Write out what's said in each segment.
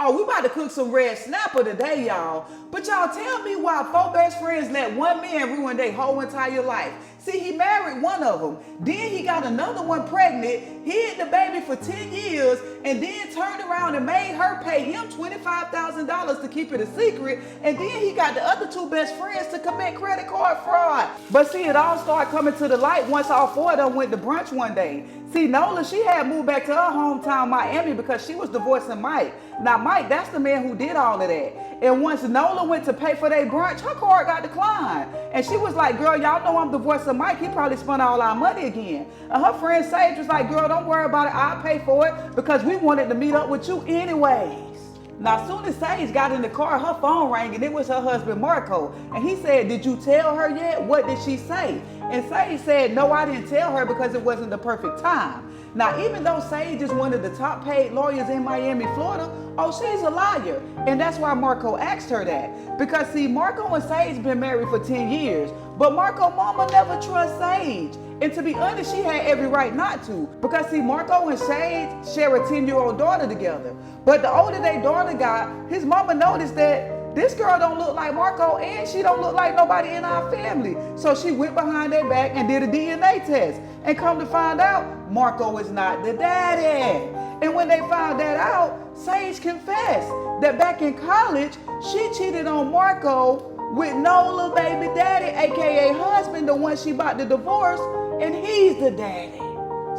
Oh, we about to cook some red snapper today, y'all. But y'all tell me why 4 best friends let one man ruin their whole entire life. See, he married one of them. Then he got another one pregnant, hid the baby for 10 years, and then turned around and made her pay him $25,000 to keep it a secret. And then he got the other 2 best friends to commit credit card fraud. But see, it all started coming to the light once all 4 of them went to brunch one day. See, Nola, she had moved back to her hometown, Miami, because she was divorcing Mike. Now, Mike, that's the man who did all of that. And once Nola went to pay for their brunch, her card got declined. And she was like, girl, y'all know I'm divorcing Mike. He probably spent all our money again. And her friend Sage was like, girl, don't worry about it. I'll pay for it because we wanted to meet up with you anyways. Now, as soon as Sage got in the car, her phone rang, and it was her husband, Marco. And he said, did you tell her yet? What did she say? And Sage said, no, I didn't tell her because it wasn't the perfect time. Now, even though Sage is one of the top paid lawyers in Miami, Florida, oh, she's a liar. And that's why Marco asked her that. Because, see, Marco and Sage been married for 10 years, but Marco mama never trusts Sage. And to be honest, she had every right not to. Because, see, Marco and Sage share a 10-year-old daughter together. But the older their daughter got, his mama noticed that this girl don't look like Marco and she don't look like nobody in our family. So she went behind their back and did a DNA test. And come to find out, Marco is not the daddy. And when they found that out, Sage confessed that back in college, she cheated on Marco with Nola baby daddy, aka husband, the one she about to divorce, and he's the daddy.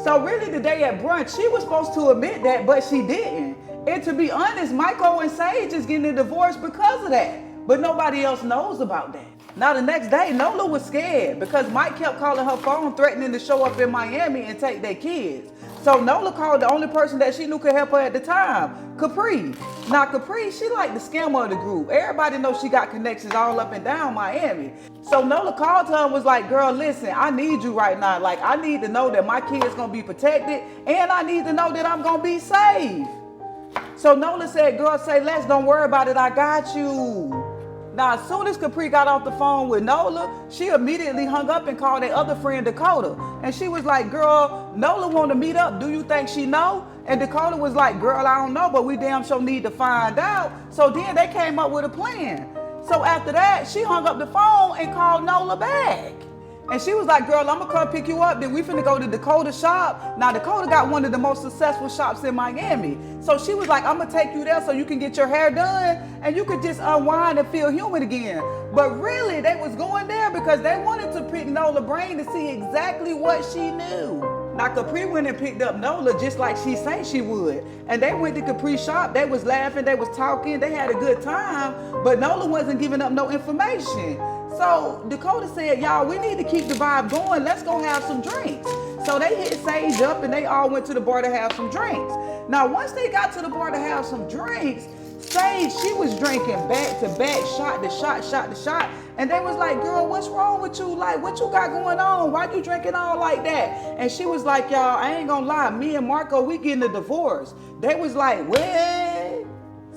So really today at brunch, she was supposed to admit that, but she didn't. And to be honest, Michael and Sage is getting a divorce because of that. But nobody else knows about that. Now the next day, Nola was scared because Mike kept calling her phone threatening to show up in Miami and take their kids. So Nola called the only person that she knew could help her at the time, Capri. Now Capri, she like the scammer of the group. Everybody knows she got connections all up and down Miami. So Nola called her and was like, girl, listen, I need you right now. Like, I need to know that my kid's gonna be protected and I need to know that I'm gonna be safe. So Nola said, girl, say less, don't worry about it, I got you. Now, as soon as Capri got off the phone with Nola, she immediately hung up and called their other friend, Dakota. And she was like, girl, Nola want to meet up. Do you think she know? And Dakota was like, girl, I don't know, but we damn sure need to find out. So then they came up with a plan. So after that, she hung up the phone and called Nola back. And she was like, girl, I'm gonna come pick you up. Then we finna go to Dakota's shop. Now, Dakota got one of the most successful shops in Miami. So she was like, I'm gonna take you there so you can get your hair done and you could just unwind and feel human again. But really, they was going there because they wanted to pick Nola's brain to see exactly what she knew. Now, Capri went and picked up Nola just like she said she would. And they went to Capri's shop. They was laughing, they was talking, they had a good time, but Nola wasn't giving up no information. So Dakota said, y'all, we need to keep the vibe going. Let's go have some drinks. So they hit Sage up and they all went to the bar to have some drinks. Now, once they got to the bar to have some drinks, Sage, she was drinking back to back, shot to shot, shot to shot. And they was like, girl, what's wrong with you? Like, what you got going on? Why you drinking all like that? And she was like, y'all, I ain't gonna lie. Me and Marco, we getting a divorce. They was like, what?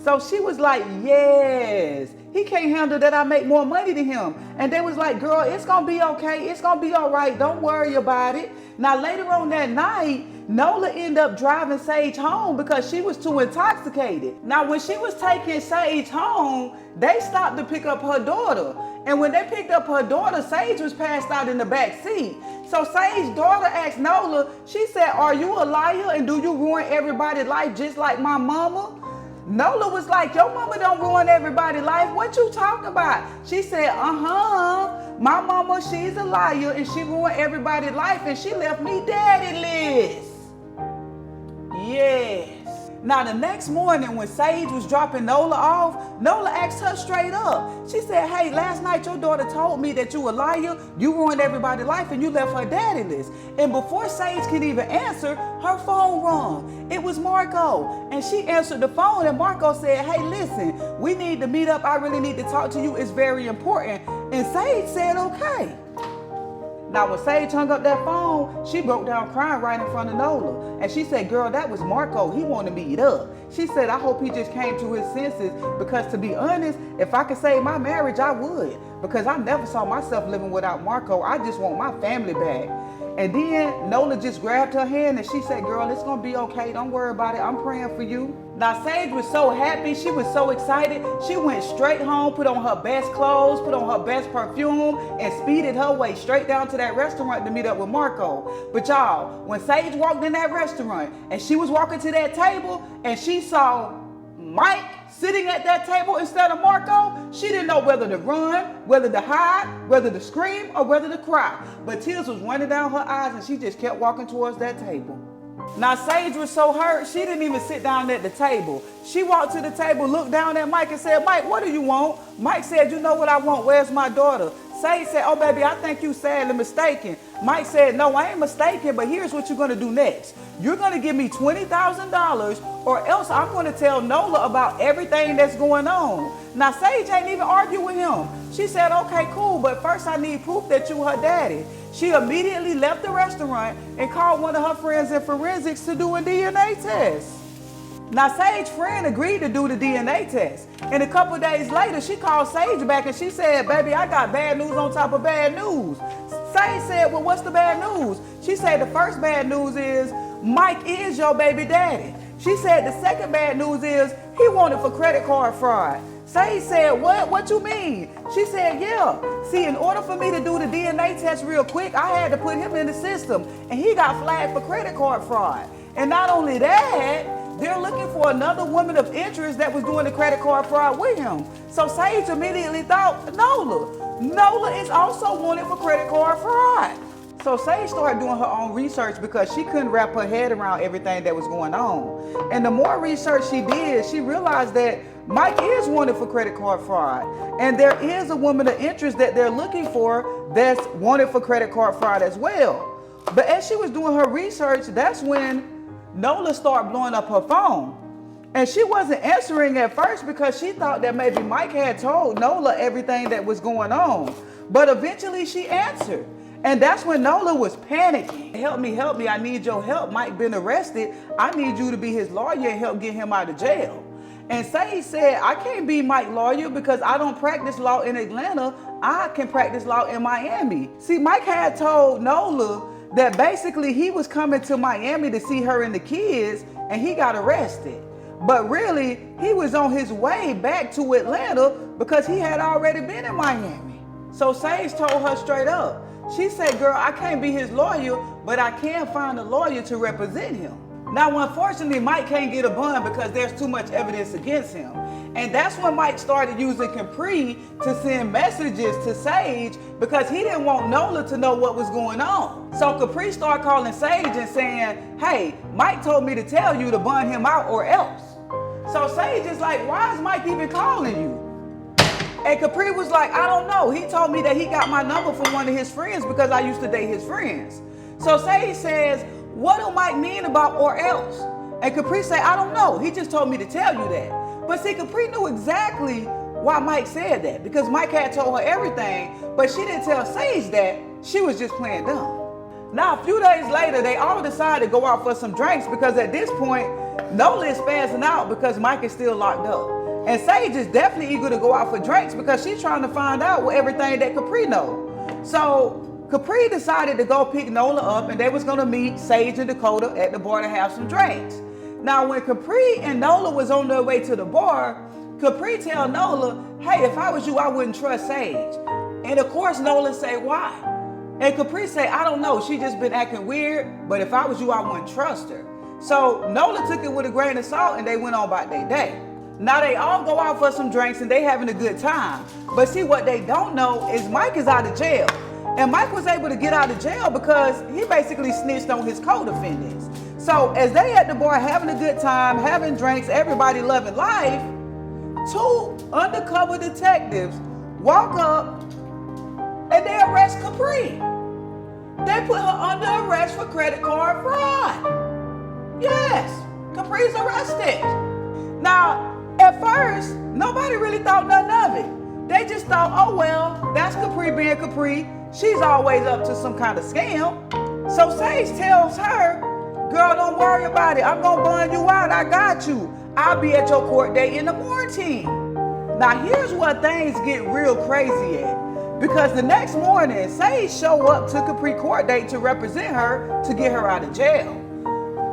So she was like, yes, he can't handle that I make more money than him. And they was like, girl, it's gonna be okay. It's gonna be all right. Don't worry about it. Now, later on that night, Nola ended up driving Sage home because she was too intoxicated. Now, when she was taking Sage home, they stopped to pick up her daughter. And when they picked up her daughter, Sage was passed out in the back seat. So Sage's daughter asked Nola, she said, are you a liar and do you ruin everybody's life just like my mama? Nola was like, your mama don't ruin everybody's life. What you talking about? She said, my mama, she's a liar and she ruined everybody's life and she left me daddyless. Yes. Now the next morning when Sage was dropping Nola off, Nola asked her straight up. She said, hey, last night your daughter told me that you a liar, you ruined everybody's life and you left her daddyless. And before Sage could even answer, her phone rung. It was Marco. And she answered the phone and Marco said, hey, listen, we need to meet up. I really need to talk to you. It's very important. And Sage said, okay. Now, when Sage hung up that phone, she broke down crying right in front of Nola. And she said, girl, that was Marco. He wanted to meet up. She said, I hope he just came to his senses because to be honest, if I could save my marriage, I would. Because I never saw myself living without Marco. I just want my family back. And then Nola just grabbed her hand and she said, girl, it's going to be okay. Don't worry about it. I'm praying for you. Now, Sage was so happy. She was so excited. She went straight home, put on her best clothes, put on her best perfume, and speeded her way straight down to that restaurant to meet up with Marco. But y'all, when Sage walked in that restaurant and she was walking to that table and she saw Mike sitting at that table instead of Marco, she didn't know whether to run, whether to hide, whether to scream, or whether to cry. But tears was running down her eyes and she just kept walking towards that table. Now, Sage was so hurt, she didn't even sit down at the table. She walked to the table, looked down at Mike and said, Mike, what do you want? Mike said, you know what I want, where's my daughter? Sage said, oh, baby, I think you sadly mistaken. Mike said, no, I ain't mistaken, but here's what you're going to do next. You're going to give me $20,000 or else I'm going to tell Nola about everything that's going on. Now, Sage ain't even argued with him. She said, okay, cool, but first I need proof that you her daddy. She immediately left the restaurant and called one of her friends in forensics to do a DNA test. Now, Sage's friend agreed to do the DNA test. And a couple days later, she called Sage back and she said, baby, I got bad news on top of bad news. Sage said, well, what's the bad news? She said, the first bad news is Mike is your baby daddy. She said, the second bad news is he wanted for credit card fraud. Sage said, what? What you mean? She said, yeah. See, in order for me to do the DNA test real quick, I had to put him in the system. And he got flagged for credit card fraud. And not only that, they're looking for another woman of interest that was doing the credit card fraud with him. So Sage immediately thought, Nola is also wanted for credit card fraud. So Sage started doing her own research because she couldn't wrap her head around everything that was going on. And the more research she did, she realized that Mike is wanted for credit card fraud. And there is a woman of interest that they're looking for that's wanted for credit card fraud as well. But as she was doing her research, that's when Nola started blowing up her phone. And she wasn't answering at first because she thought that maybe Mike had told Nola everything that was going on. But eventually she answered. And that's when Nola was panicking. Help me, I need your help. Mike been arrested. I need you to be his lawyer and help get him out of jail. And Sage said, I can't be Mike's lawyer because I don't practice law in Atlanta. I can practice law in Miami. See, Mike had told Nola that basically he was coming to Miami to see her and the kids and he got arrested. But really, he was on his way back to Atlanta because he had already been in Miami. So Sage told her straight up. She said, girl, I can't be his lawyer, but I can find a lawyer to represent him. Now, unfortunately, Mike can't get a bond because there's too much evidence against him. And that's when Mike started using Capri to send messages to Sage because he didn't want Nola to know what was going on. So Capri started calling Sage and saying, hey, Mike told me to tell you to bond him out or else. So Sage is like, why is Mike even calling you? And Capri was like, I don't know. He told me that he got my number from one of his friends because I used to date his friends. So Sage says, what do Mike mean about or else? And Capri said, I don't know. He just told me to tell you that. But see, Capri knew exactly why Mike said that because Mike had told her everything, but she didn't tell Sage that. She was just playing dumb. Now, a few days later, they all decided to go out for some drinks because at this point, Nola is spazzing out because Mike is still locked up. And Sage is definitely eager to go out for drinks because she's trying to find out everything that Capri knows. So Capri decided to go pick Nola up and they was gonna meet Sage and Dakota at the bar to have some drinks. Now, when Capri and Nola was on their way to the bar, Capri tell Nola, hey, if I was you, I wouldn't trust Sage. And of course, Nola say, why? And Capri say, I don't know, she just been acting weird, but if I was you, I wouldn't trust her. So Nola took it with a grain of salt and they went on about their day. Now they all go out for some drinks and they having a good time. But see, what they don't know is Mike is out of jail. And Mike was able to get out of jail because he basically snitched on his co-defendants. So as they at the bar having a good time, having drinks, everybody loving life, two undercover detectives walk up and they arrest Capri. They put her under arrest for credit card fraud. Yes, Capri's arrested. Now, at first, nobody really thought nothing of it. They just thought, oh well, that's Capri being Capri. She's always up to some kind of scam. So Sage tells her, girl, don't worry about it. I'm gonna bond you out, I got you. I'll be at your court date in the morning. Now here's where things get real crazy at. Because the next morning, Sage show up to Capri court date to represent her to get her out of jail.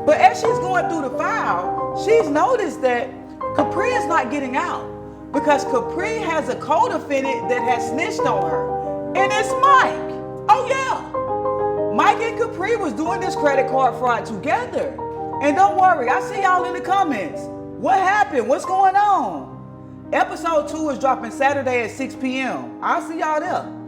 But as she's going through the file, she's noticed that Capri is not getting out because Capri has a co-defendant that has snitched on her, and it's Mike. Oh yeah, Mike and Capri was doing this credit card fraud together. And don't worry, I see y'all in the comments. What happened? What's going on? Episode 2 is dropping Saturday at 6 p.m. I'll see y'all there.